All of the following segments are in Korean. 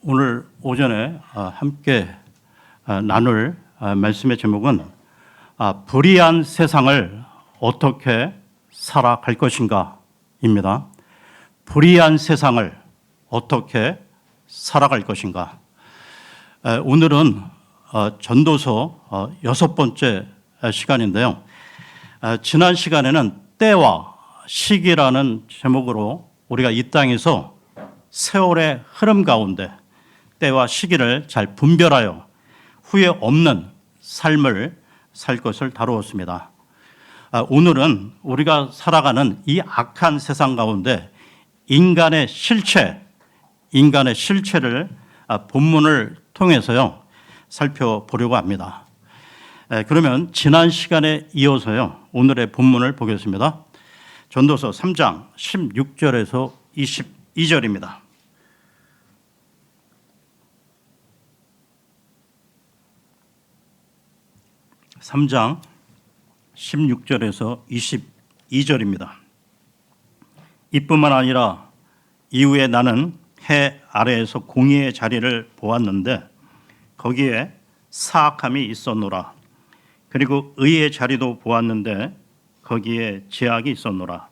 오늘 오전에 함께 나눌 말씀의 제목은 불의한 세상을 어떻게 살아갈 것인가입니다. 불의한 세상을 어떻게 살아갈 것인가. 오늘은 전도서 6번째 시간인데요. 지난 시간에는 때와 시기라는 제목으로 우리가 이 땅에서 세월의 흐름 가운데 때와 시기를 잘 분별하여 후회 없는 삶을 살 것을 다루었습니다. 오늘은 우리가 살아가는 이 악한 세상 가운데 인간의 실체를 본문을 통해서요 살펴보려고 합니다. 그러면 지난 시간에 이어서요 오늘의 본문을 보겠습니다. 전도서 3장 16절에서 22절입니다. 3장 16절에서 22절입니다. 이뿐만 아니라 이후에 나는 해 아래에서 공의의 자리를 보았는데 거기에 사악함이 있었노라. 그리고 의의 자리도 보았는데 거기에 제약이 있었노라.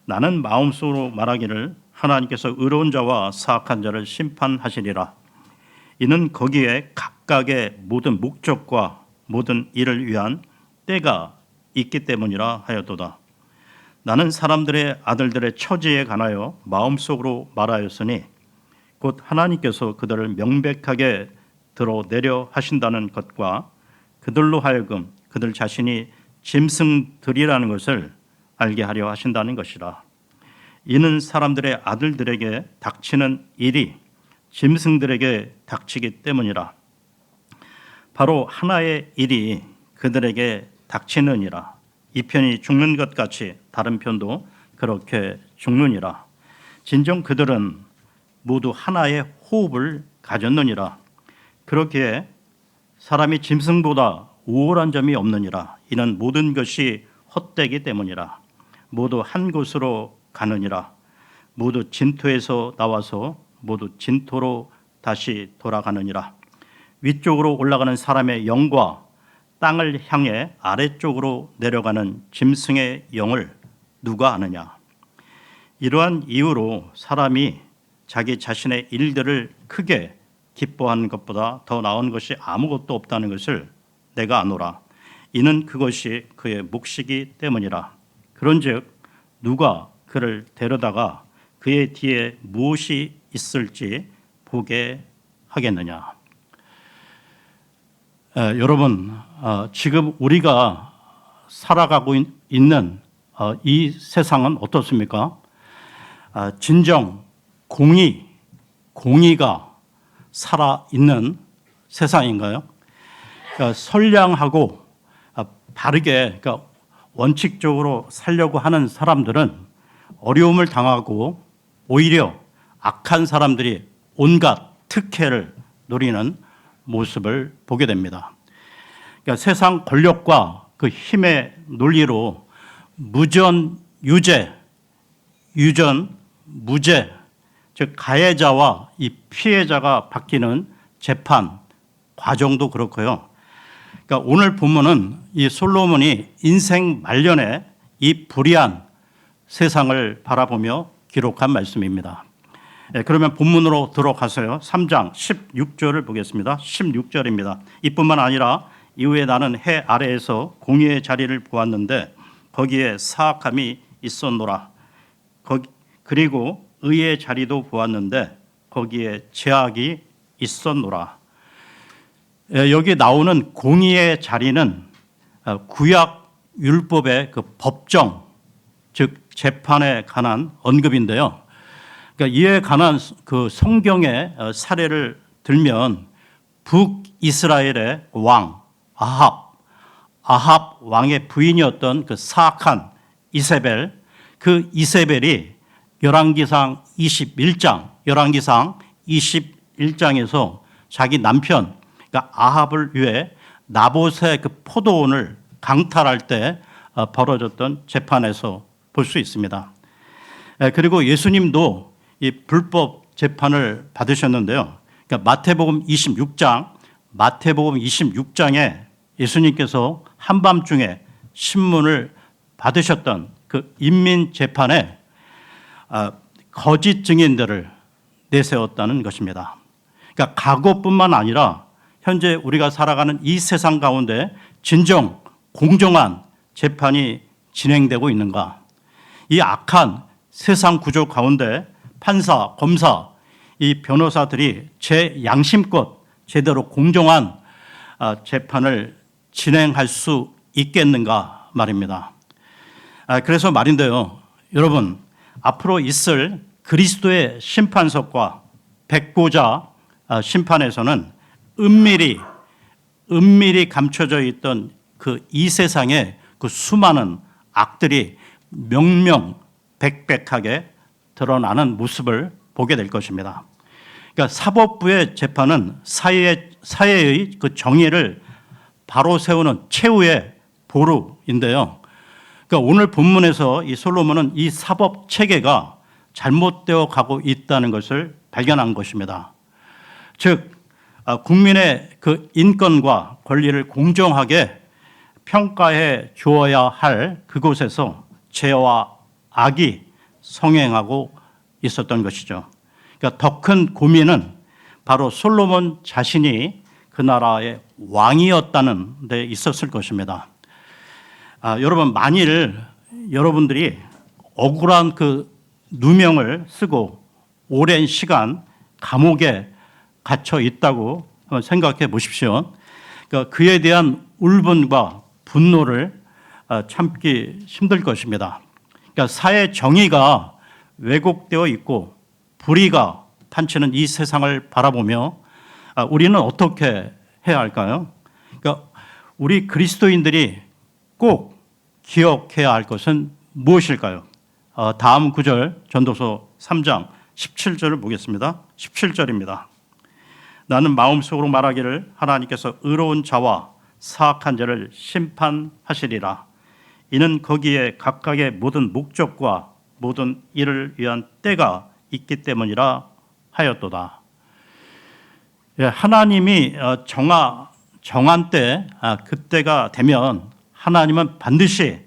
나는 마음속으로 말하기를 하나님께서 의로운 자와 사악한 자를 심판하시리라. 이는 거기에 각각의 모든 목적과 모든 일을 위한 때가 있기 때문이라 하였도다. 나는 사람들의 아들들의 처지에 관하여 마음속으로 말하였으니 곧 하나님께서 그들을 명백하게 드러내려 하신다는 것과 그들로 하여금 그들 자신이 짐승들이라는 것을 알게 하려 하신다는 것이라. 이는 사람들의 아들들에게 닥치는 일이 짐승들에게 닥치기 때문이라. 바로 하나의 일이 그들에게 닥치느니라. 이 편이 죽는 것 같이 다른 편도 그렇게 죽느니라. 진정 그들은 모두 하나의 호흡을 가졌느니라. 그렇기에 사람이 짐승보다 우월한 점이 없느니라. 이는 모든 것이 헛되기 때문이라. 모두 한 곳으로 가느니라. 모두 진토에서 나와서 모두 진토로 다시 돌아가느니라. 위쪽으로 올라가는 사람의 영과 땅을 향해 아래쪽으로 내려가는 짐승의 영을 누가 아느냐. 이러한 이유로 사람이 자기 자신의 일들을 크게 기뻐하는 것보다 더 나은 것이 아무것도 없다는 것을 내가 아노라. 이는 그것이 그의 몫이기 때문이라. 그런즉 누가 그를 데려다가 그의 뒤에 무엇이 있을지 보게 하겠느냐. 여러분, 지금 우리가 살아가고 있는 이 세상은 어떻습니까? 진정 공의가 살아있는 세상인가요? 그러니까 선량하고 바르게, 그러니까 원칙적으로 살려고 하는 사람들은 어려움을 당하고 오히려 악한 사람들이 온갖 특혜를 누리는 모습을 보게 됩니다. 그러니까 세상 권력과 그 힘의 논리로 무전 유죄, 유전 무죄, 즉 가해자와 이 피해자가 바뀌는 재판 과정도 그렇고요. 그러니까 오늘 본문은 이 솔로몬이 인생 말년에 이 불의한 세상을 바라보며 기록한 말씀입니다. 그러면 본문으로 들어가서요 3장 16절을 보겠습니다. 16절입니다. 이뿐만 아니라 이후에 나는 해 아래에서 공의의 자리를 보았는데 거기에 사악함이 있었노라. 그리고 의의 자리도 보았는데 거기에 제약이 있었노라. 여기 나오는 공의의 자리는 구약 율법의 그 법정, 즉 재판에 관한 언급인데요. 그러니까 이에 관한 그 성경의 사례를 들면 북이스라엘의 왕 아합 왕의 부인이었던 그 사악한 이세벨, 그 이세벨이 열왕기상 21장에서 자기 남편 그러니까 아합을 위해 나봇의 그 포도원을 강탈할 때 벌어졌던 재판에서 볼 수 있습니다. 그리고 예수님도 이 불법 재판을 받으셨는데요. 그러니까 마태복음 26장에 예수님께서 한밤중에 신문을 받으셨던 그 인민 재판에 거짓 증인들을 내세웠다는 것입니다. 그러니까 과거뿐만 아니라 현재 우리가 살아가는 이 세상 가운데 진정 공정한 재판이 진행되고 있는가? 이 악한 세상 구조 가운데 판사, 검사, 이 변호사들이 제 양심껏 제대로 공정한 재판을 진행할 수 있겠는가 말입니다. 그래서 말인데요. 여러분, 앞으로 있을 그리스도의 심판석과 백보자 심판에서는 은밀히 감춰져 있던 그 이 세상의 그 수많은 악들이 명명백백하게 드러나는 모습을 보게 될 것입니다. 그러니까 사법부의 재판은 사회의 그 정의를 바로 세우는 최후의 보루인데요. 그러니까 오늘 본문에서 이 솔로몬은 이 사법 체계가 잘못되어 가고 있다는 것을 발견한 것입니다. 즉, 국민의 그 인권과 권리를 공정하게 평가해 주어야 할 그곳에서 죄와 악이 성행하고 있었던 것이죠. 그러니까 더 큰 고민은 바로 솔로몬 자신이 그 나라의 왕이었다는 데 있었을 것입니다. 여러분, 만일 여러분들이 억울한 그 누명을 쓰고 오랜 시간 감옥에 갇혀 있다고 생각해 보십시오. 그러니까 그에 대한 울분과 분노를 참기 힘들 것입니다. 그러니까 사회 정의가 왜곡되어 있고 불의가 판치는 이 세상을 바라보며 우리는 어떻게 해야 할까요? 그러니까 우리 그리스도인들이 꼭 기억해야 할 것은 무엇일까요? 다음 구절 전도서 3장 17절을 보겠습니다. 17절입니다. 나는 마음속으로 말하기를 하나님께서 의로운 자와 사악한 자를 심판하시리라. 이는 거기에 각각의 모든 목적과 모든 일을 위한 때가 있기 때문이라 하였도다. 하나님이 정한 때, 그때가 되면 하나님은 반드시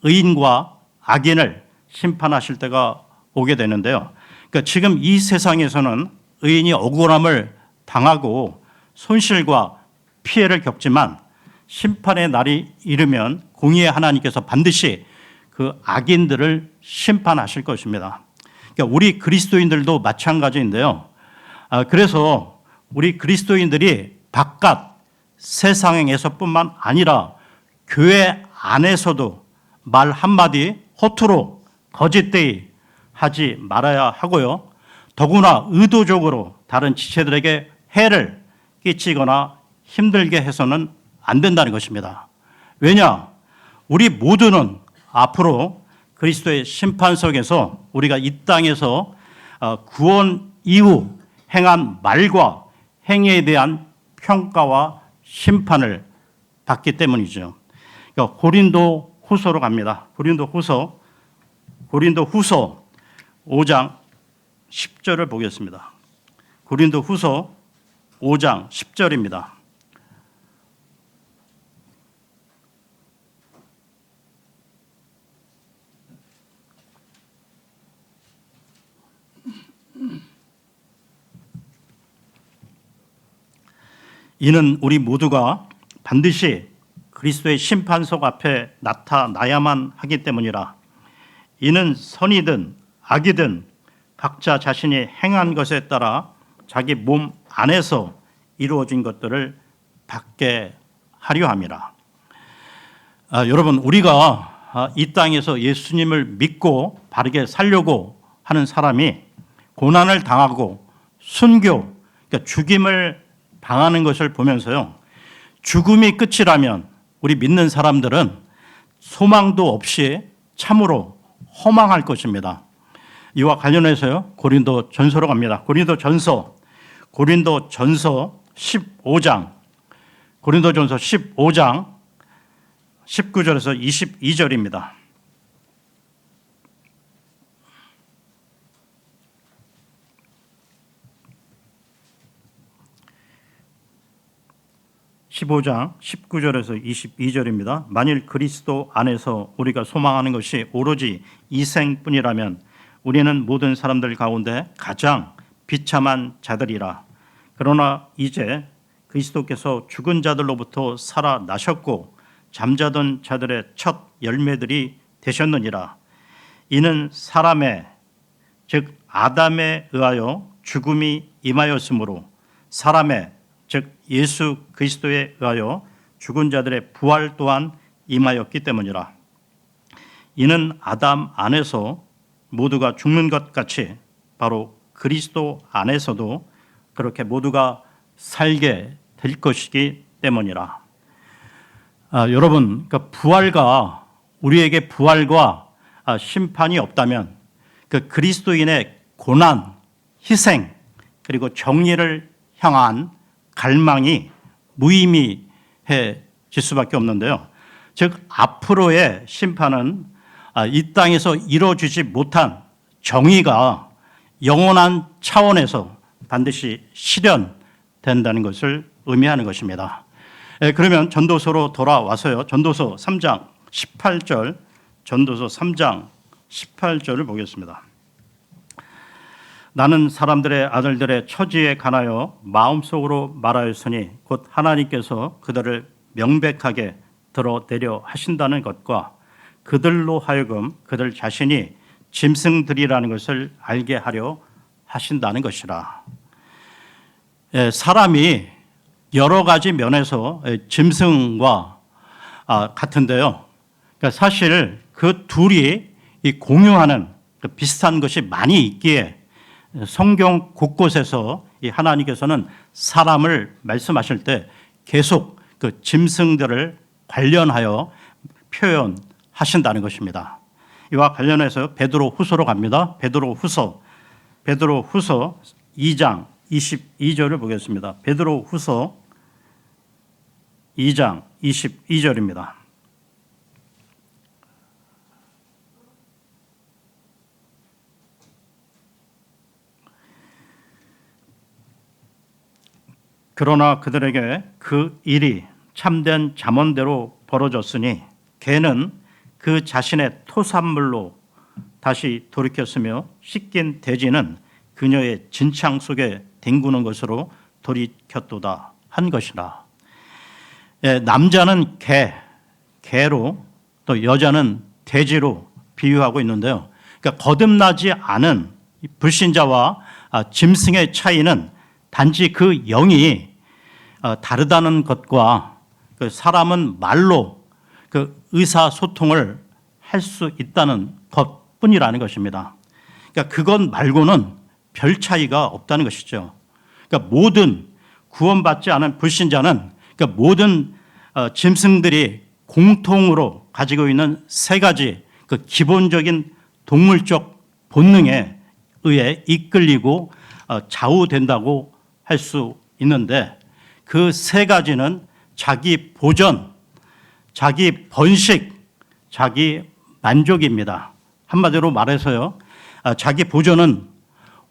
의인과 악인을 심판하실 때가 오게 되는데요. 그러니까 지금 이 세상에서는 의인이 억울함을 당하고 손실과 피해를 겪지만 심판의 날이 이르면 공의의 하나님께서 반드시 그 악인들을 심판하실 것입니다. 그러니까 우리 그리스도인들도 마찬가지인데요. 그래서 우리 그리스도인들이 바깥 세상에서뿐만 아니라 교회 안에서도 말 한마디 허투루 거짓되이 하지 말아야 하고요. 더구나 의도적으로 다른 지체들에게 해를 끼치거나 힘들게 해서는 안 된다는 것입니다. 왜냐? 우리 모두는 앞으로 그리스도의 심판석에서 우리가 이 땅에서 구원 이후 행한 말과 행위에 대한 평가와 심판을 받기 때문이죠. 그러니까 고린도 후서로 갑니다. 고린도 후서 5장 10절을 보겠습니다. 고린도 후서 5장 10절입니다. 이는 우리 모두가 반드시 그리스도의 심판석 앞에 나타나야만 하기 때문이라. 이는 선이든 악이든 각자 자신이 행한 것에 따라 자기 몸 안에서 이루어진 것들을 받게 하려 함이라. 여러분, 우리가 이 땅에서 예수님을 믿고 바르게 살려고 하는 사람이 고난을 당하고 순교, 그러니까 죽임을 당하는 것을 보면서요, 죽음이 끝이라면 우리 믿는 사람들은 소망도 없이 참으로 허망할 것입니다. 이와 관련해서요, 고린도 전서로 갑니다. 고린도 전서 15장 19절에서 22절입니다. 15장 19절에서 22절입니다. 만일 그리스도 안에서 우리가 소망하는 것이 오로지 이 생뿐이라면 우리는 모든 사람들 가운데 가장 비참한 자들이라. 그러나 이제 그리스도께서 죽은 자들로부터 살아나셨고 잠자던 자들의 첫 열매들이 되셨느니라. 이는 사람의 즉 아담에 의하여 죽음이 임하였으므로 사람의 즉 예수 그리스도에 의하여 죽은 자들의 부활 또한 임하였기 때문이라. 이는 아담 안에서 모두가 죽는 것 같이 바로 그리스도 안에서도 그렇게 모두가 살게 될 것이기 때문이라. 여러분, 그러니까 부활과 우리에게 부활과 심판이 없다면 그 그리스도인의 고난, 희생 그리고 정의를 향한 갈망이 무의미해질 수밖에 없는데요. 즉 앞으로의 심판은 이 땅에서 이루어지지 못한 정의가 영원한 차원에서 반드시 실현된다는 것을 의미하는 것입니다. 그러면 전도서로 돌아와서요. 전도서 3장 18절, 전도서 3장 18절을 보겠습니다. 나는 사람들의 아들들의 처지에 관하여 마음속으로 말하였으니 곧 하나님께서 그들을 명백하게 드러내려 하신다는 것과 그들로 하여금 그들 자신이 짐승들이라는 것을 알게 하려 하신다는 것이라. 사람이 여러 가지 면에서 짐승과 같은데요. 그러니까 사실 그 둘이 공유하는 비슷한 것이 많이 있기에 성경 곳곳에서 이 하나님께서는 사람을 말씀하실 때 계속 그 짐승들을 관련하여 표현하신다는 것입니다. 이와 관련해서 베드로 후서로 갑니다. 베드로 후서 2장 22절을 보겠습니다. 베드로 후서 2장 22절입니다. 그러나 그들에게 그 일이 참된 잠언대로 벌어졌으니 걔는 그 자신의 토산물로 다시 돌이켰으며 씻긴 돼지는 그녀의 진창 속에 뒹구는 것으로 돌이켰도다 한 것이라. 남자는 개로 또 여자는 돼지로 비유하고 있는데요. 그러니까 거듭나지 않은 불신자와 짐승의 차이는 단지 그 영이 다르다는 것과 그 사람은 말로 그 의사소통을 할 수 있다는 것뿐이라는 것입니다. 그러니까 그것 말고는 별 차이가 없다는 것이죠. 그러니까 모든 구원받지 않은 불신자는 그러니까 모든 짐승들이 공통으로 가지고 있는 세 가지 그 기본적인 동물적 본능에 의해 이끌리고 좌우된다고 할 수 있는데 그 세 가지는 자기 보전, 자기 번식, 자기 만족입니다. 한마디로 말해서요. 자기 보전은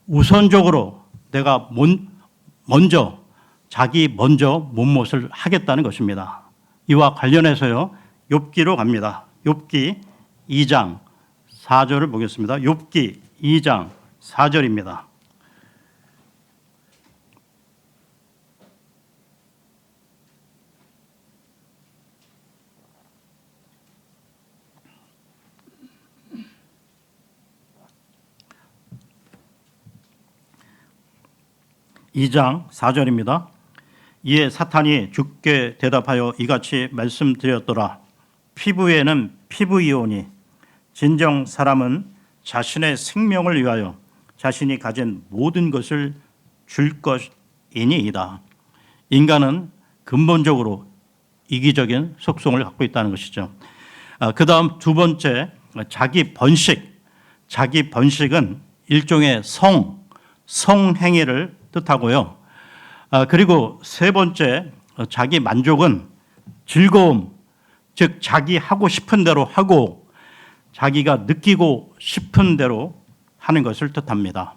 우선적으로 내가 자기 먼저 몸못을 하겠다는 것입니다. 이와 관련해서요. 욥기로 갑니다. 욥기 2장 4절을 보겠습니다. 욥기 2장 4절입니다. 이 장 4절입니다. 이에 사탄이 주께 대답하여 이같이 말씀드렸더라. 피부에는 피부이오니 진정 사람은 자신의 생명을 위하여 자신이 가진 모든 것을 줄 것이니이다. 인간은 근본적으로 이기적인 속성을 갖고 있다는 것이죠. 그 다음 두 번째, 자기 번식. 자기 번식은 일종의 성행위를 뜻하고요. 그리고 세 번째, 자기 만족은 즐거움, 즉 자기 하고 싶은 대로 하고 자기가 느끼고 싶은 대로 하는 것을 뜻합니다.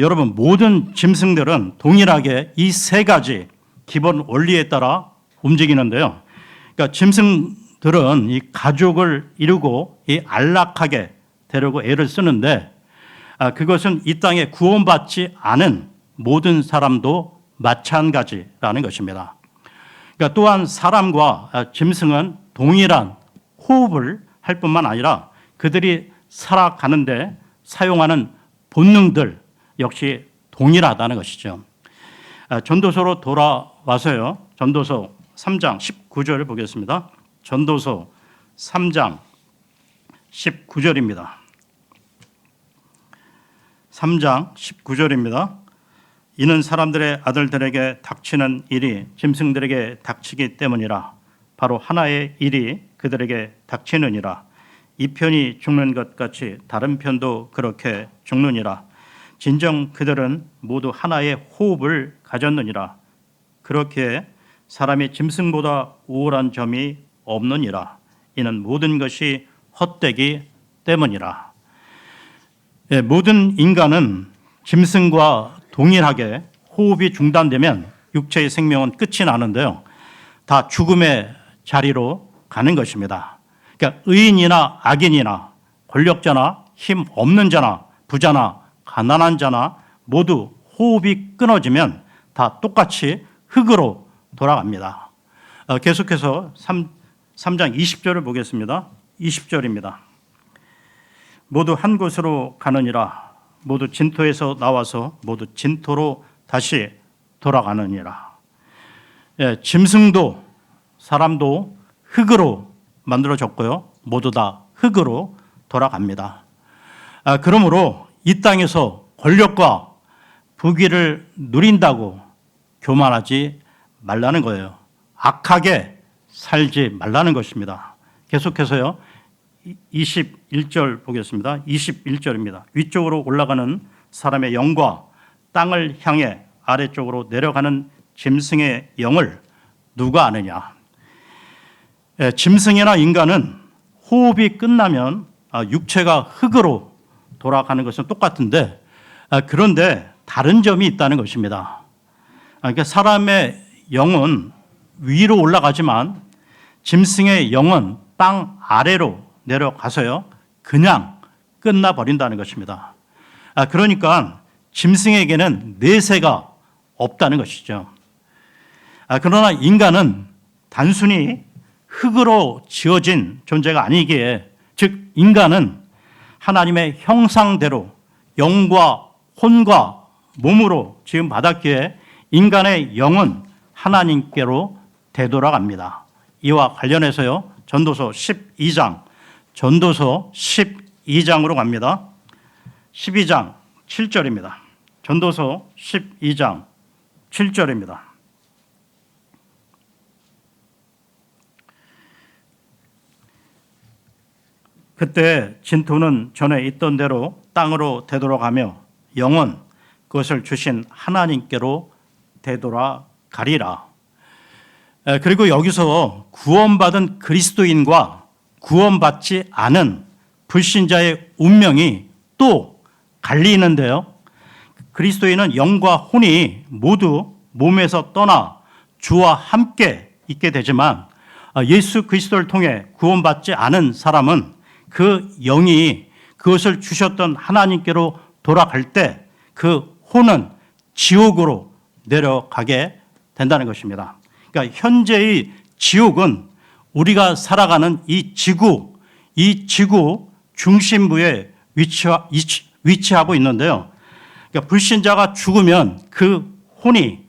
여러분, 모든 짐승들은 동일하게 이 세 가지 기본 원리에 따라 움직이는데요. 그러니까 짐승들은 이 가족을 이루고 이 안락하게 되려고 애를 쓰는데 그것은 이 땅에 구원받지 않은 모든 사람도 마찬가지라는 것입니다. 그러니까 또한 사람과 짐승은 동일한 호흡을 할 뿐만 아니라 그들이 살아가는데 사용하는 본능들 역시 동일하다는 것이죠. 전도서로 돌아와서요. 전도서 3장 19절을 보겠습니다. 전도서 3장 19절입니다. 3장 19절입니다. 이는 사람들의 아들들에게 닥치는 일이 짐승들에게 닥치기 때문이라. 바로 하나의 일이 그들에게 닥치느니라. 이 편이 죽는 것 같이 다른 편도 그렇게 죽느니라. 진정 그들은 모두 하나의 호흡을 가졌느니라. 그렇게 사람이 짐승보다 우월한 점이 없느니라. 이는 모든 것이 헛되기 때문이라. 모든 인간은 짐승과 동일하게 호흡이 중단되면 육체의 생명은 끝이 나는데요. 다 죽음의 자리로 가는 것입니다. 그러니까 의인이나 악인이나 권력자나 힘 없는 자나 부자나 가난한 자나 모두 호흡이 끊어지면 다 똑같이 흙으로 돌아갑니다. 계속해서 3장 20절을 보겠습니다. 20절입니다. 모두 한 곳으로 가느니라. 모두 진토에서 나와서 모두 진토로 다시 돌아가느니라. 짐승도 사람도 흙으로 만들어졌고요. 모두 다 흙으로 돌아갑니다. 그러므로 이 땅에서 권력과 부귀를 누린다고 교만하지 말라는 거예요. 악하게 살지 말라는 것입니다. 계속해서요. 21절 보겠습니다. 21절입니다. 위쪽으로 올라가는 사람의 영과 땅을 향해 아래쪽으로 내려가는 짐승의 영을 누가 아느냐. 짐승이나 인간은 호흡이 끝나면 육체가 흙으로 돌아가는 것은 똑같은데 그런데 다른 점이 있다는 것입니다. 그러니까 사람의 영은 위로 올라가지만 짐승의 영은 땅 아래로 내려가서요 그냥 끝나버린다는 것입니다. 그러니까 짐승에게는 내세가 없다는 것이죠. 그러나 인간은 단순히 흙으로 지어진 존재가 아니기에, 즉 인간은 하나님의 형상대로 영과 혼과 몸으로 지음 받았기에 인간의 영은 하나님께로 되돌아갑니다. 이와 관련해서요 전도서 12장으로 갑니다. 12장 7절입니다. 전도서 12장 7절입니다. 그때 진토는 전에 있던 대로 땅으로 되돌아가며 영은 그것을 주신 하나님께로 되돌아가리라. 그리고 여기서 구원받은 그리스도인과 구원받지 않은 불신자의 운명이 또 갈리는데요. 그리스도인은 영과 혼이 모두 몸에서 떠나 주와 함께 있게 되지만 예수 그리스도를 통해 구원받지 않은 사람은 그 영이 그것을 주셨던 하나님께로 돌아갈 때 그 혼은 지옥으로 내려가게 된다는 것입니다. 그러니까 현재의 지옥은 우리가 살아가는 이 지구 중심부에 위치하고 있는데요. 그러니까 불신자가 죽으면 그 혼이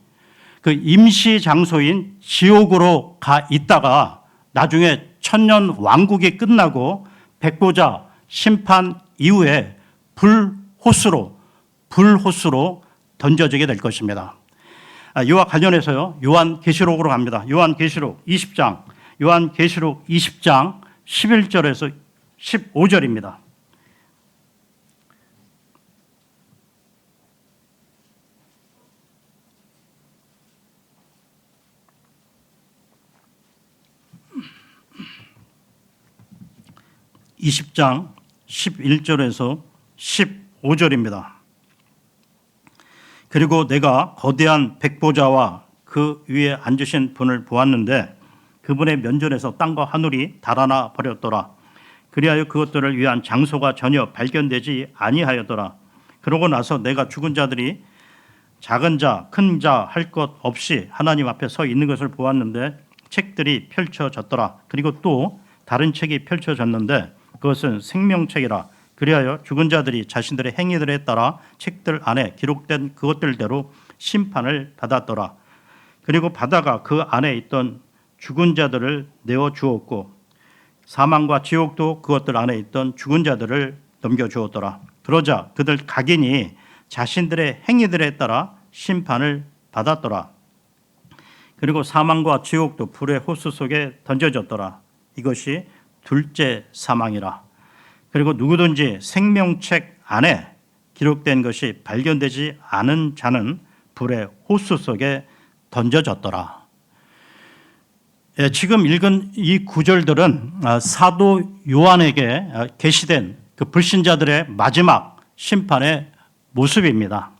그 임시 장소인 지옥으로 가 있다가 나중에 천년 왕국이 끝나고 백보자 심판 이후에 불호수로 던져지게 될 것입니다. 이와 관련해서요. 요한계시록으로 갑니다. 요한계시록 20장 11절에서 15절입니다. (20장) 11절에서 15절입니다. 그리고 내가 거대한 백보자와 그 위에 앉으신 분을 보았는데 그분의 면전에서 땅과 하늘이 달아나 버렸더라. 그리하여 그것들을 위한 장소가 전혀 발견되지 아니하였더라. 그러고 나서 내가 죽은 자들이 작은 자, 큰 자 할 것 없이 하나님 앞에 서 있는 것을 보았는데 책들이 펼쳐졌더라. 그리고 또 다른 책이 펼쳐졌는데 그것은 생명책이라. 그리하여 죽은 자들이 자신들의 행위들에 따라 책들 안에 기록된 그것들대로 심판을 받았더라. 그리고 바다가 그 안에 있던 죽은 자들을 내어 주었고 사망과 지옥도 그것들 안에 있던 죽은 자들을 넘겨주었더라. 그러자 그들 각인이 자신들의 행위들에 따라 심판을 받았더라. 그리고 사망과 지옥도 불의 호수 속에 던져졌더라. 이것이 둘째 사망이라. 그리고 누구든지 생명책 안에 기록된 것이 발견되지 않은 자는 불의 호수 속에 던져졌더라. 지금 읽은 이 구절들은 사도 요한에게 계시된 그 불신자들의 마지막 심판의 모습입니다.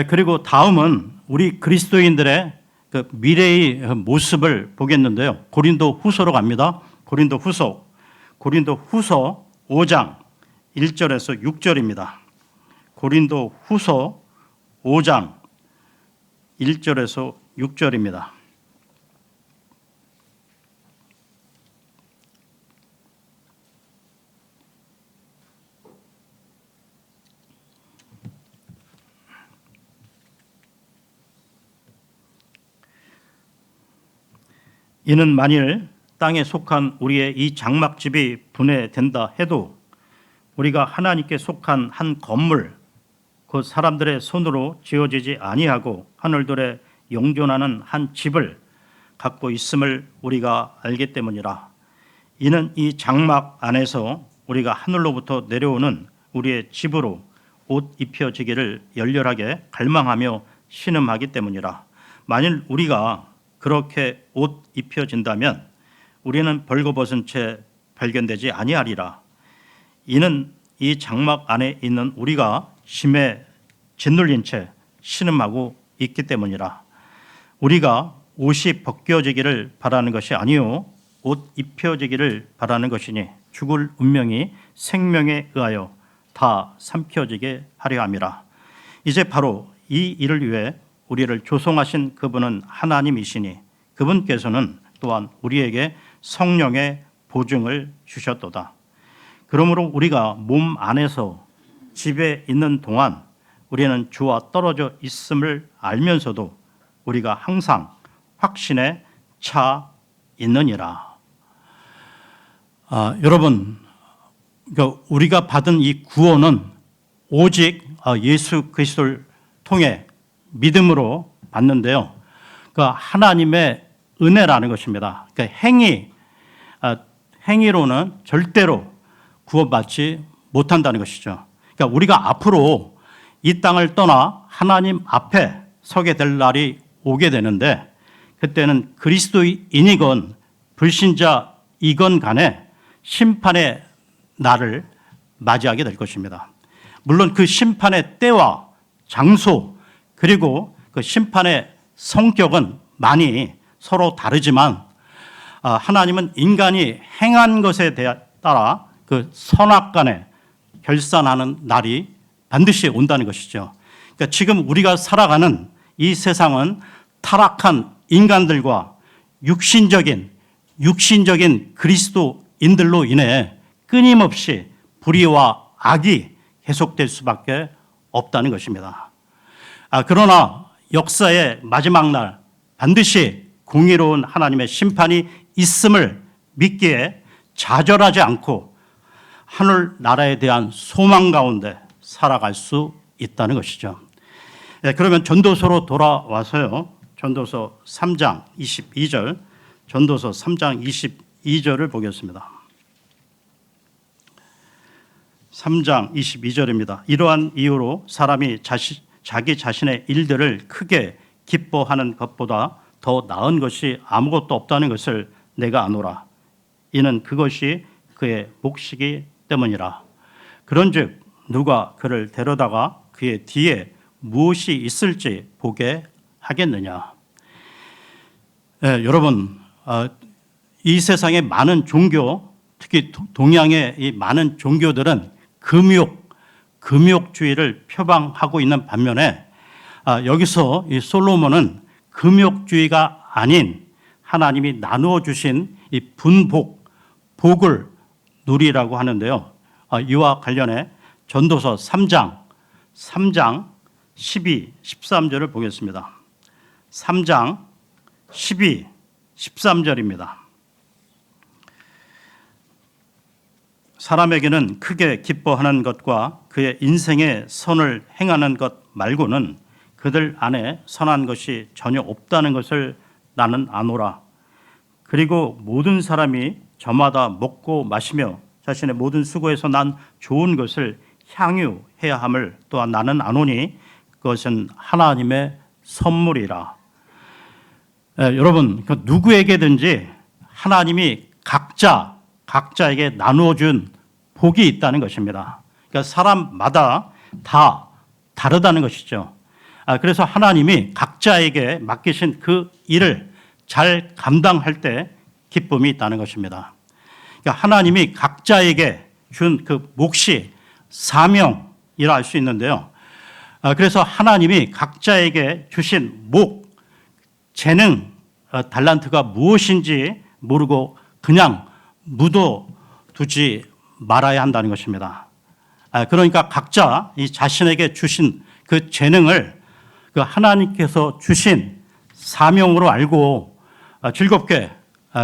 그리고 다음은 우리 그리스도인들의 그 미래의 모습을 보겠는데요. 고린도 후서로 갑니다. 고린도 후서 5장 1절에서 6절입니다. 고린도 후서 5장 1절에서 6절입니다. 이는 만일 땅에 속한 우리의 이 장막집이 분해된다 해도 우리가 하나님께 속한 한 건물 곧 사람들의 손으로 지어지지 아니하고 하늘들에 영존하는 한 집을 갖고 있음을 우리가 알기 때문이라. 이는 이 장막 안에서 우리가 하늘로부터 내려오는 우리의 집으로 옷 입혀지기를 열렬하게 갈망하며 신음하기 때문이라. 만일 우리가 그렇게 옷 입혀진다면 우리는 벌거벗은 채 발견되지 아니하리라. 이는 이 장막 안에 있는 우리가 심에 짓눌린 채 신음하고 있기 때문이라. 우리가 옷이 벗겨지기를 바라는 것이 아니요 옷 입혀지기를 바라는 것이니 죽을 운명이 생명에 의하여 다 삼켜지게 하려 함이라. 이제 바로 이 일을 위해 우리를 조성하신 그분은 하나님이시니 그분께서는 또한 우리에게 성령의 보증을 주셨도다. 그러므로 우리가 몸 안에서 집에 있는 동안 우리는 주와 떨어져 있음을 알면서도 우리가 항상 확신에 차 있느니라. 여러분, 우리가 받은 이 구원은 오직 예수 그리스도를 통해 믿음으로 받는데요. 하나님의 은혜라는 것입니다. 행위로는 절대로 구원받지 못한다는 것이죠. 우리가 앞으로 이 땅을 떠나 하나님 앞에 서게 될 날이 오게 되는데 그때는 그리스도인이건 불신자이건 간에 심판의 날을 맞이하게 될 것입니다. 물론 그 심판의 때와 장소 그리고 그 심판의 성격은 많이 서로 다르지만 하나님은 인간이 행한 것에 따라 그 선악간에 결산하는 날이 반드시 온다는 것이죠. 그러니까 지금 우리가 살아가는 이 세상은 타락한 인간들과 육신적인 그리스도인들로 인해 끊임없이 불의와 악이 계속될 수밖에 없다는 것입니다. 그러나 역사의 마지막 날 반드시 공의로운 하나님의 심판이 있음을 믿기에 좌절하지 않고 하늘 나라에 대한 소망 가운데 살아갈 수 있다는 것이죠. 그러면 전도서로 돌아와서요. 전도서 3장 22절, 전도서 3장 22절을 보겠습니다. 3장 22절입니다. 이러한 이유로 사람이 자기 자신의 일들을 크게 기뻐하는 것보다 더 나은 것이 아무것도 없다는 것을 내가 아노라. 이는 그것이 그의 몫이기 때문이라. 그런즉 누가 그를 데려다가 그의 뒤에 무엇이 있을지 보게 하겠느냐. 여러분, 이 세상의 많은 종교, 특히 동양의 이 많은 종교들은 금욕주의를 표방하고 있는 반면에 여기서 이 솔로몬은 금욕주의가 아닌 하나님이 나누어 주신 이 복을 누리라고 하는데요. 이와 관련해 전도서 3장 12, 13절을 보겠습니다. 3장 12, 13절입니다. 사람에게는 크게 기뻐하는 것과 그의 인생의 선을 행하는 것 말고는 그들 안에 선한 것이 전혀 없다는 것을 나는 아노라. 그리고 모든 사람이 저마다 먹고 마시며 자신의 모든 수고에서 난 좋은 것을 향유해야 함을 또한 나는 아노니 그것은 하나님의 선물이라. 여러분, 누구에게든지 하나님이 각자에게 나누어 준 복이 있다는 것입니다. 그러니까 사람마다 다 다르다는 것이죠. 그래서 하나님이 각자에게 맡기신 그 일을 잘 감당할 때 기쁨이 있다는 것입니다. 그러니까 하나님이 각자에게 준 그 몫이 사명이라 할 수 있는데요. 그래서 하나님이 각자에게 주신 재능, 달란트가 무엇인지 모르고 그냥 묻어두지 말아야 한다는 것입니다. 그러니까 각자 이 자신에게 주신 그 재능을 그 하나님께서 주신 사명으로 알고 즐겁게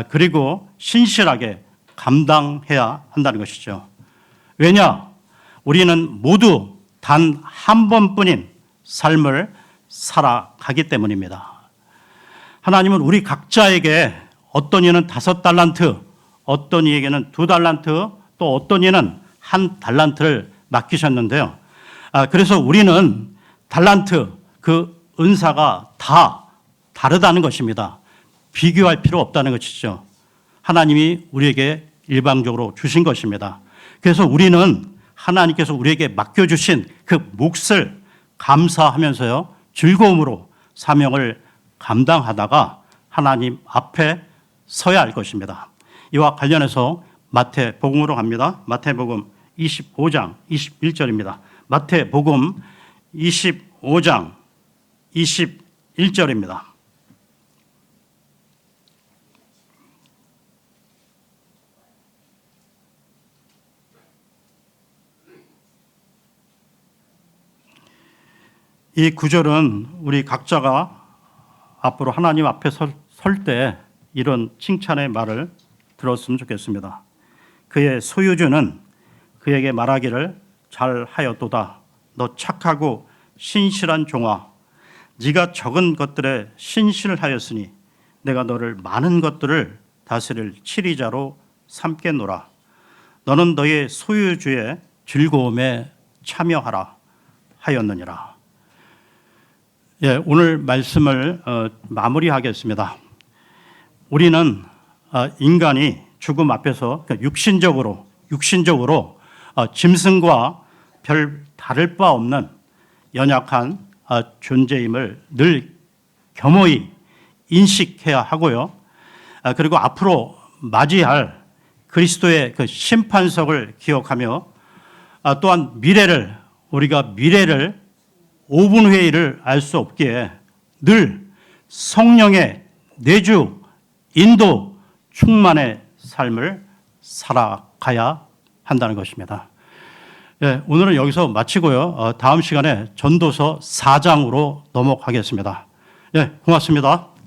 그리고 신실하게 감당해야 한다는 것이죠. 왜냐? 우리는 모두 단 한 번뿐인 삶을 살아가기 때문입니다. 하나님은 우리 각자에게 어떤 이는 5달란트, 어떤 이에게는 2달란트, 또 어떤 이는 1달란트를 맡기셨는데요. 그래서 우리는 달란트, 그 은사가 다 다르다는 것입니다. 비교할 필요 없다는 것이죠. 하나님이 우리에게 일방적으로 주신 것입니다. 그래서 우리는 하나님께서 우리에게 맡겨주신 그 몫을 감사하면서요, 즐거움으로 사명을 감당하다가 하나님 앞에 서야 할 것입니다. 이와 관련해서 마태복음으로 갑니다. 마태복음 25장 21절입니다. 마태복음 25장 21절입니다. 이 구절은 우리 각자가 앞으로 하나님 앞에 설 때 이런 칭찬의 말을 들었으면 좋겠습니다. 그의 소유주는 그에게 말하기를 잘하였도다. 너 착하고 신실한 종아, 네가 적은 것들에 신실하였으니 내가 너를 많은 것들을 다스릴 치리자로 삼겠노라. 너는 너의 소유주의 즐거움에 참여하라 하였느니라. 오늘 말씀을 마무리하겠습니다. 우리는 인간이 죽음 앞에서 육신적으로 짐승과 별 다를 바 없는 연약한 존재임을 늘 겸허히 인식해야 하고요. 그리고 앞으로 맞이할 그리스도의 그 심판석을 기억하며 또한 우리가 미래를 5분 회의를 알 수 없기에 늘 성령의 내주, 인도, 충만의 삶을 살아가야 한다는 것입니다. 오늘은 여기서 마치고요. 다음 시간에 전도서 4장으로 넘어가겠습니다. 고맙습니다.